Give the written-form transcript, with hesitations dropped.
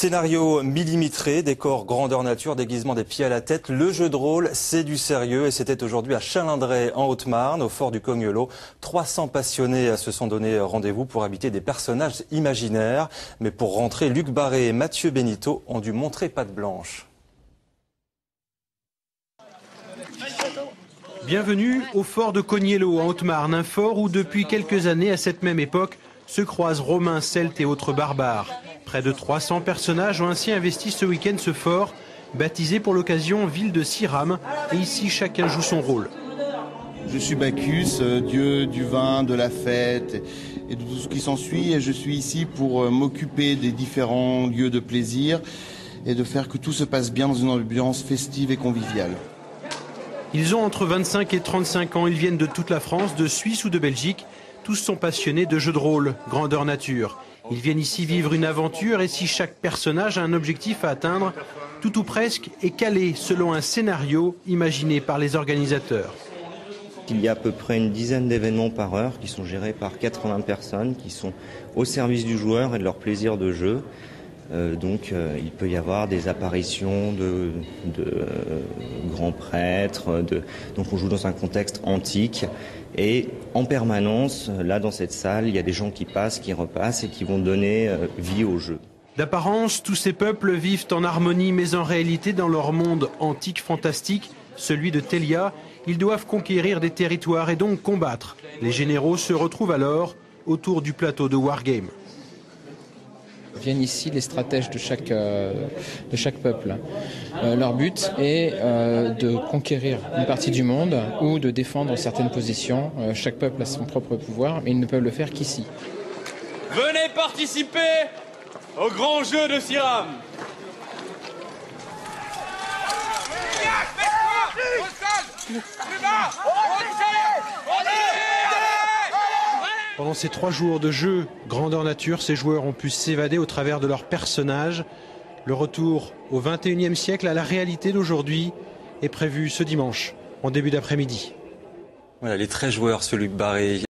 Scénario millimétré, décor grandeur nature, déguisement des pieds à la tête. Le jeu de rôle, c'est du sérieux et c'était aujourd'hui à Chalindray en Haute-Marne, au fort du Cognolot. 300 passionnés se sont donné rendez-vous pour habiter des personnages imaginaires. Mais pour rentrer, Luc Barré et Mathieu Benito ont dû montrer patte blanche. Bienvenue au fort de Cognolot en Haute-Marne, un fort où depuis quelques années à cette même époque se croisent Romains, Celtes et autres barbares. Près de 300 personnages ont ainsi investi ce week-end ce fort, baptisé pour l'occasion Ville de Siram, et ici chacun joue son rôle. Je suis Bacchus, dieu du vin, de la fête et de tout ce qui s'ensuit, et je suis ici pour m'occuper des différents lieux de plaisir et de faire que tout se passe bien dans une ambiance festive et conviviale. Ils ont entre 25 et 35 ans, ils viennent de toute la France, de Suisse ou de Belgique. Tous sont passionnés de jeux de rôle, grandeur nature. Ils viennent ici vivre une aventure et si chaque personnage a un objectif à atteindre, tout ou presque est calé selon un scénario imaginé par les organisateurs. Il y a à peu près une dizaine d'événements par heure qui sont gérés par 80 personnes qui sont au service du joueur et de leur plaisir de jeu. Il peut y avoir des apparitions de grands prêtres, donc on joue dans un contexte antique et en permanence, là dans cette salle, il y a des gens qui passent, qui repassent et qui vont donner vie au jeu. D'apparence, tous ces peuples vivent en harmonie, mais en réalité, dans leur monde antique fantastique, celui de Telia, ils doivent conquérir des territoires et donc combattre. Les généraux se retrouvent alors autour du plateau de Wargame. Viennent ici les stratèges de chaque peuple. Leur but est de conquérir une partie du monde ou de défendre certaines positions. Chaque peuple a son propre pouvoir, mais ils ne peuvent le faire qu'ici. Venez participer au grand jeu de Siram. Pendant ces 3 jours de jeu grandeur nature, ces joueurs ont pu s'évader au travers de leurs personnages. Le retour au 21e siècle, à la réalité d'aujourd'hui, est prévu ce dimanche, en début d'après-midi. Voilà, les 13 joueurs, ce Luc Barré.